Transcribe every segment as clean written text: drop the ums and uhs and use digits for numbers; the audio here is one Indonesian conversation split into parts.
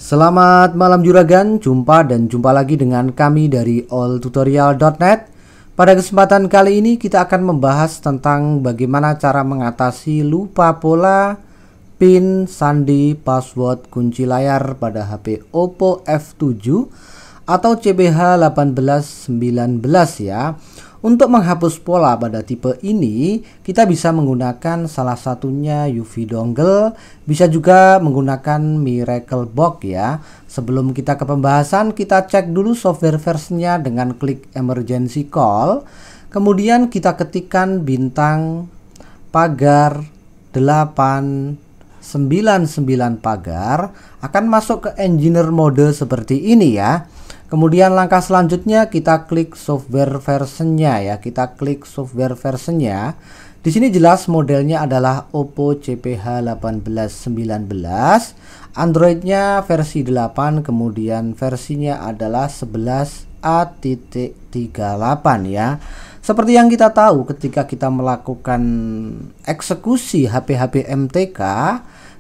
Selamat malam juragan, jumpa lagi dengan kami dari alltutorial.net. Pada kesempatan kali ini kita akan membahas tentang bagaimana cara mengatasi lupa pola, PIN, sandi, password, kunci layar pada HP Oppo F7 atau CBH 1819 ya. Untuk menghapus pola pada tipe ini, kita bisa menggunakan salah satunya UV dongle, bisa juga menggunakan Miracle Box ya. Sebelum kita ke pembahasan, kita cek dulu software versinya dengan klik emergency call. Kemudian kita ketikkan bintang pagar 899 pagar, akan masuk ke engineer mode seperti ini ya. Kemudian langkah selanjutnya kita klik software versionnya ya. Kita klik software versionnya. Di sini jelas modelnya adalah Oppo CPH 1819. Androidnya versi 8, kemudian versinya adalah 11A.38 ya. Seperti yang kita tahu ketika kita melakukan eksekusi HP-HP MTK,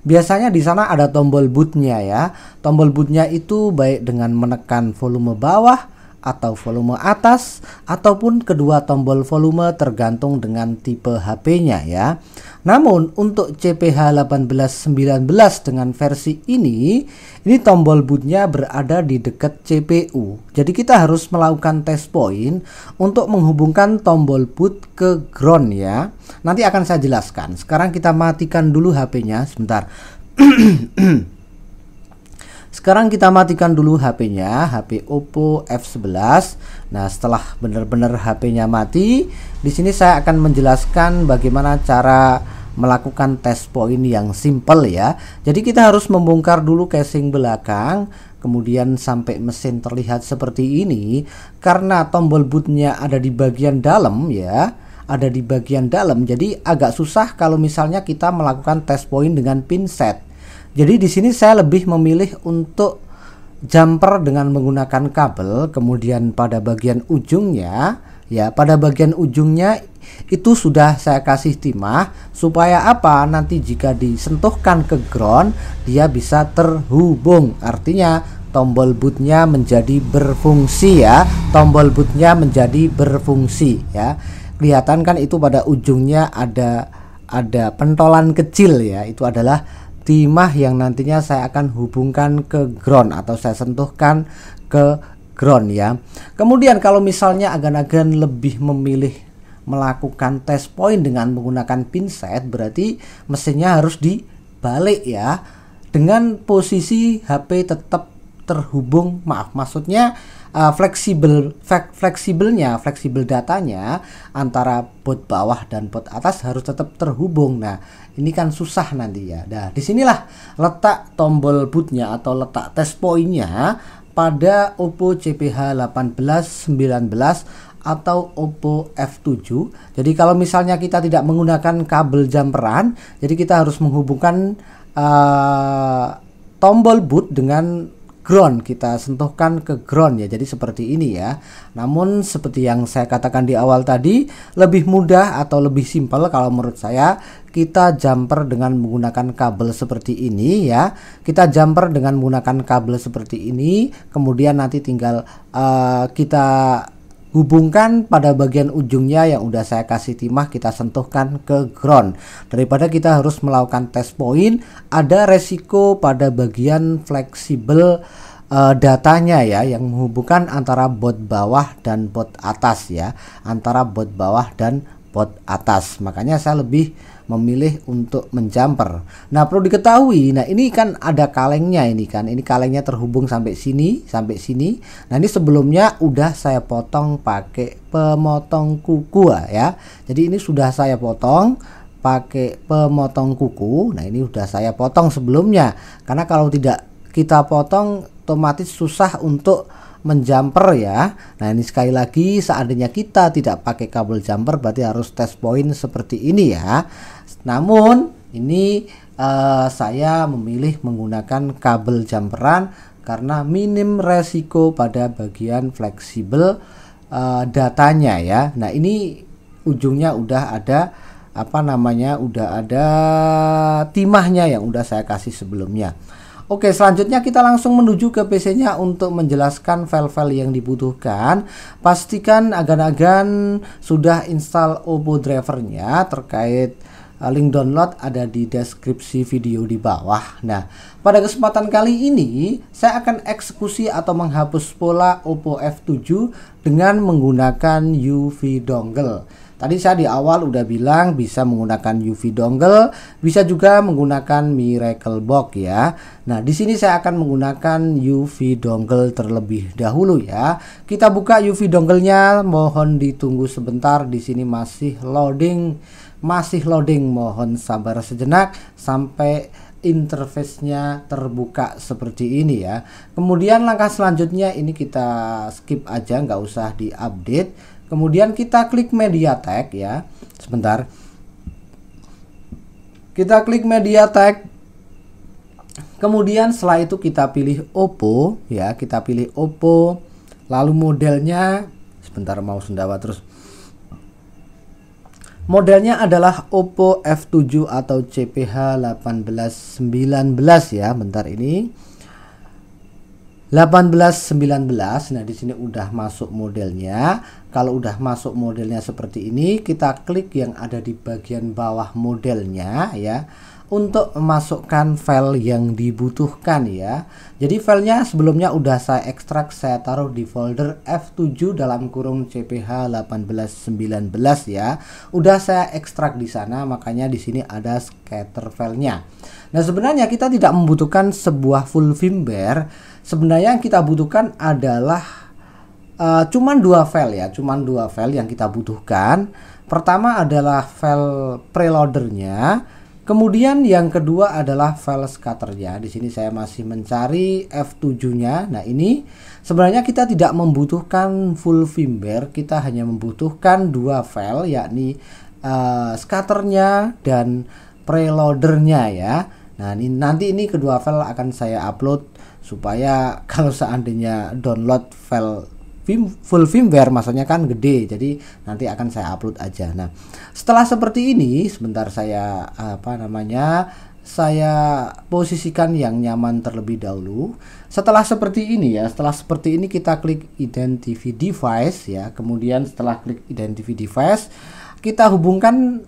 biasanya di sana ada tombol bootnya ya. Tombol bootnya itu baik dengan menekan volume bawah atau volume atas ataupun kedua tombol volume tergantung dengan tipe HP-nya ya. Namun untuk CPH 1819 dengan versi ini tombol bootnya berada di dekat CPU. Jadi kita harus melakukan test point untuk menghubungkan tombol boot ke ground ya. Nanti akan saya jelaskan. Sekarang kita matikan dulu HP-nya sebentar. Sekarang kita matikan dulu HP-nya, HP Oppo F11. Nah, setelah benar-benar HP-nya mati, di sini saya akan menjelaskan bagaimana cara melakukan test point yang simple ya. Jadi kita harus membongkar dulu casing belakang, kemudian sampai mesin terlihat seperti ini. Karena tombol bootnya ada di bagian dalam ya, ada di bagian dalam. Jadi agak susah kalau misalnya kita melakukan test point dengan pinset. Jadi di sini saya lebih memilih untuk jumper dengan menggunakan kabel, kemudian pada bagian ujungnya ya, pada bagian ujungnya itu sudah saya kasih timah supaya apa? Nanti jika disentuhkan ke ground dia bisa terhubung. Artinya tombol bootnya menjadi berfungsi ya. Tombol bootnya menjadi berfungsi ya. Kelihatan kan itu pada ujungnya ada pentolan kecil ya. Itu adalah timah yang nantinya saya akan hubungkan ke ground atau saya sentuhkan ke ground ya. Kemudian kalau misalnya agan-agan lebih memilih melakukan test point dengan menggunakan pinset, berarti mesinnya harus dibalik ya, dengan posisi HP tetap terhubung, maksudnya fleksibel datanya antara port bawah dan port atas harus tetap terhubung. Nah, ini kan susah nanti ya. Nah, disinilah letak tombol bootnya atau letak test pointnya pada Oppo CPH 1819 atau Oppo F7. Jadi kalau misalnya kita tidak menggunakan kabel jumperan, jadi kita harus menghubungkan tombol boot dengan ground, kita sentuhkan ke ground ya. Jadi seperti ini ya. Namun seperti yang saya katakan di awal tadi, lebih mudah atau lebih simpel kalau menurut saya kita jumper dengan menggunakan kabel seperti ini ya. Kita jumper dengan menggunakan kabel seperti ini, kemudian nanti tinggal kita hubungkan pada bagian ujungnya yang udah saya kasih timah, kita sentuhkan ke ground. Daripada kita harus melakukan test point, ada resiko pada bagian fleksibel datanya ya, yang menghubungkan antara baut bawah dan baut atas ya, antara baut bawah dan baut atas. Makanya saya lebih memilih untuk menjumper. Nah, perlu diketahui, nah ini kan ada kalengnya, ini kalengnya terhubung sampai sini, Nah, ini sebelumnya udah saya potong pakai pemotong kuku ya. Jadi ini sudah saya potong pakai pemotong kuku. Nah, ini udah saya potong sebelumnya. Karena kalau tidak kita potong otomatis susah untuk menjumper ya. Nah, ini sekali lagi seandainya kita tidak pakai kabel jumper berarti harus test point seperti ini ya. Namun ini saya memilih menggunakan kabel jumperan karena minim resiko pada bagian fleksibel datanya ya. Nah, ini ujungnya udah ada udah ada timahnya yang udah saya kasih sebelumnya. Oke, selanjutnya kita langsung menuju ke PC-nya untuk menjelaskan file-file yang dibutuhkan. Pastikan agan-agan sudah install Oppo drivernya. Terkait link download ada di deskripsi video di bawah. Nah, pada kesempatan kali ini saya akan eksekusi atau menghapus pola Oppo F7 dengan menggunakan UV dongle. Tadi saya di awal udah bilang bisa menggunakan UV dongle, bisa juga menggunakan Miracle Box ya. Nah, di sini saya akan menggunakan UV dongle terlebih dahulu ya. Kita buka UV dongle-nya, mohon ditunggu sebentar, di sini masih loading, mohon sabar sejenak sampai interface-nya terbuka seperti ini ya. Kemudian langkah selanjutnya ini kita skip aja, nggak usah diupdate. Kemudian kita klik MediaTek ya. Sebentar. Kita klik MediaTek. Kemudian setelah itu kita pilih Oppo ya, kita pilih Oppo. Lalu modelnya, sebentar mau sendawa terus. Modelnya adalah Oppo F7 atau CPH 1819 ya. Bentar ini. 1819. Nah, di sini udah masuk modelnya. Kalau udah masuk modelnya seperti ini, kita klik yang ada di bagian bawah modelnya ya, untuk memasukkan file yang dibutuhkan ya. Jadi filenya sebelumnya udah saya ekstrak, saya taruh di folder F7 dalam kurung CPH 1819 ya. Udah saya ekstrak di sana, makanya di sini ada scatter filenya. Nah, sebenarnya kita tidak membutuhkan sebuah full firmware. Sebenarnya yang kita butuhkan adalah cuman dua file ya, cuman dua file yang kita butuhkan. Pertama adalah file preloadernya, kemudian yang kedua adalah file scatternya. Di sini saya masih mencari F7-nya. Nah, ini sebenarnya kita tidak membutuhkan full firmware, kita hanya membutuhkan dua file, yakni scatternya dan preloadernya ya. Nah, nanti ini kedua file akan saya upload supaya kalau seandainya download file full firmware maksudnya kan gede, jadi nanti akan saya upload aja. Nah, setelah seperti ini, sebentar saya saya posisikan yang nyaman terlebih dahulu. Setelah seperti ini ya, setelah seperti ini kita klik identify device ya. Kemudian setelah klik identify device, kita hubungkan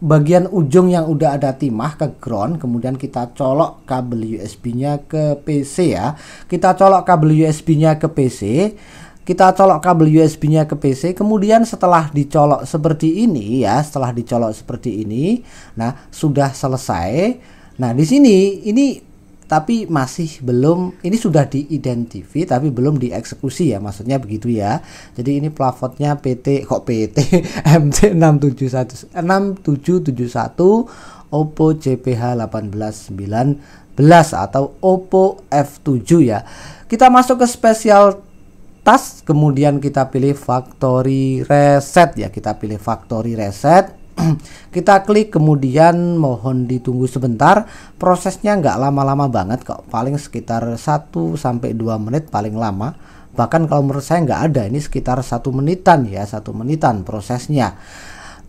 bagian ujung yang udah ada timah ke ground, kemudian kita colok kabel USB-nya ke PC ya. Kita colok kabel USB-nya ke PC. Kita colok kabel USB-nya ke PC. Kemudian setelah dicolok seperti ini ya, setelah dicolok seperti ini, nah sudah selesai. Nah, di sini ini tapi masih belum, ini sudah diidentifikasi tapi belum dieksekusi ya, maksudnya begitu ya. Jadi ini plafotnya MT6771 Oppo CPH 1819 atau Oppo F7 ya. Kita masuk ke special task, kemudian kita pilih factory reset ya, kita pilih factory reset. Kita klik, kemudian mohon ditunggu sebentar. Prosesnya nggak lama-lama banget kok, paling sekitar 1 sampai 2 menit paling lama. Bahkan kalau menurut saya nggak ada, ini sekitar 1 menitan ya, 1 menitan prosesnya.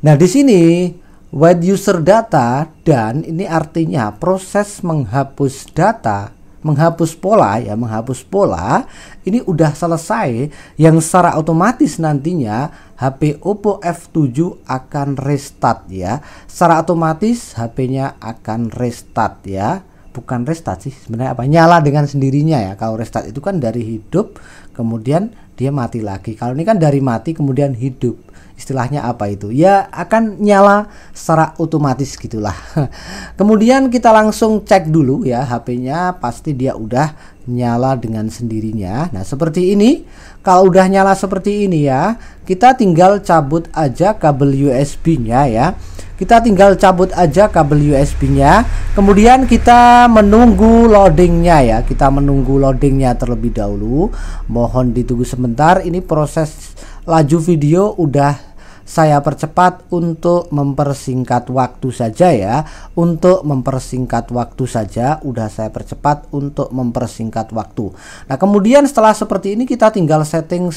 Nah, di sini write user data, dan ini artinya proses menghapus data, menghapus pola ya, menghapus pola ini udah selesai, yang secara otomatis nantinya HP Oppo F7 akan restart ya. Secara otomatis HP-nya akan restart ya. Bukan restart sih sebenarnya, apa, nyala dengan sendirinya ya. Kalau restart itu kan dari hidup kemudian dia mati lagi. Kalau ini kan dari mati kemudian hidup. Istilahnya apa itu? Ya akan nyala secara otomatis gitulah. Kemudian kita langsung cek dulu ya HP-nya, pasti dia udah nyala dengan sendirinya. Nah, seperti ini. Kalau udah nyala seperti ini ya, kita tinggal cabut aja kabel USB-nya ya. Kita tinggal cabut aja kabel USB-nya. Kemudian kita menunggu loadingnya ya. Kita menunggu loadingnya terlebih dahulu. Mohon ditunggu sebentar. Ini proses laju video udah saya percepat untuk mempersingkat waktu saja ya. Untuk mempersingkat waktu saja, udah saya percepat untuk mempersingkat waktu. Nah, kemudian setelah seperti ini kita tinggal setting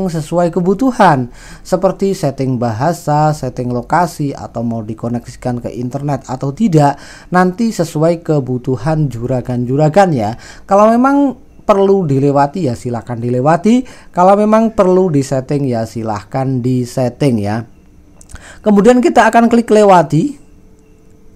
sesuai kebutuhan, seperti setting bahasa, setting lokasi, atau mau dikoneksikan ke internet atau tidak, nanti sesuai kebutuhan juragan-juragan ya. Kalau memang perlu dilewati ya silahkan dilewati, kalau memang perlu disetting ya silahkan disetting ya. Kemudian kita akan klik lewati.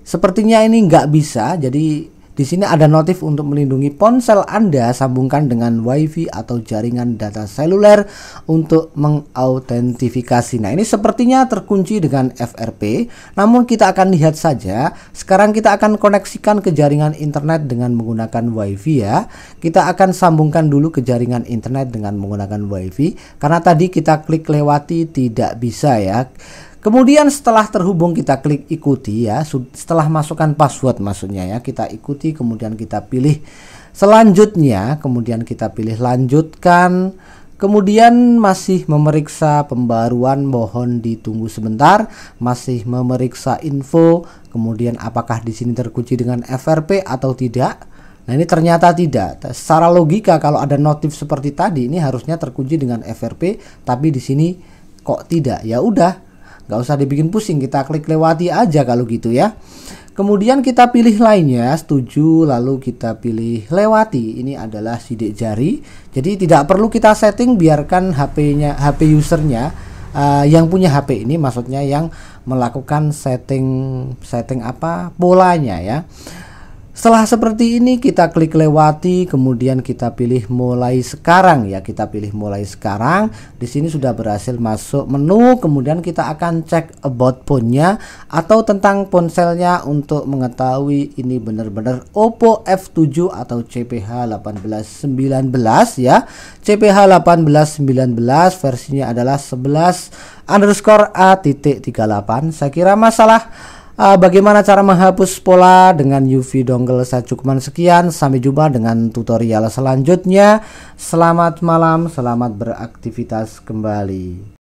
Sepertinya ini nggak bisa, jadi di sini ada notif untuk melindungi ponsel Anda, sambungkan dengan WiFi atau jaringan data seluler untuk mengautentifikasi. Nah, ini sepertinya terkunci dengan FRP, namun kita akan lihat saja. Sekarang kita akan koneksikan ke jaringan internet dengan menggunakan WiFi ya. Kita akan sambungkan dulu ke jaringan internet dengan menggunakan WiFi, karena tadi kita klik lewati tidak bisa ya. Kemudian setelah terhubung kita klik ikuti ya, setelah masukkan password maksudnya ya, kita ikuti, kemudian kita pilih selanjutnya, kemudian kita pilih lanjutkan, kemudian masih memeriksa pembaruan, mohon ditunggu sebentar, masih memeriksa info, kemudian apakah di sini terkunci dengan FRP atau tidak. Nah, ini ternyata tidak. Secara logika kalau ada notif seperti tadi ini harusnya terkunci dengan FRP, tapi di sini kok tidak. Ya udah, nggak usah dibikin pusing, kita klik lewati aja kalau gitu ya. Kemudian kita pilih lainnya, setuju, lalu kita pilih lewati. Ini adalah sidik jari, jadi tidak perlu kita setting, biarkan HP usernya yang punya HP ini, maksudnya yang melakukan setting polanya ya. Setelah seperti ini kita klik lewati, kemudian kita pilih mulai sekarang ya, kita pilih mulai sekarang. Di sini sudah berhasil masuk menu, kemudian kita akan cek about phone-nya atau tentang ponselnya untuk mengetahui ini benar-benar Oppo F7 atau CPH 1819 ya. CPH 1819 versinya adalah 11_A.38. Saya kira masalah bagaimana cara menghapus pola dengan UV dongle saya cukupkan sekian. Sampai jumpa dengan tutorial selanjutnya. Selamat malam, selamat beraktivitas kembali.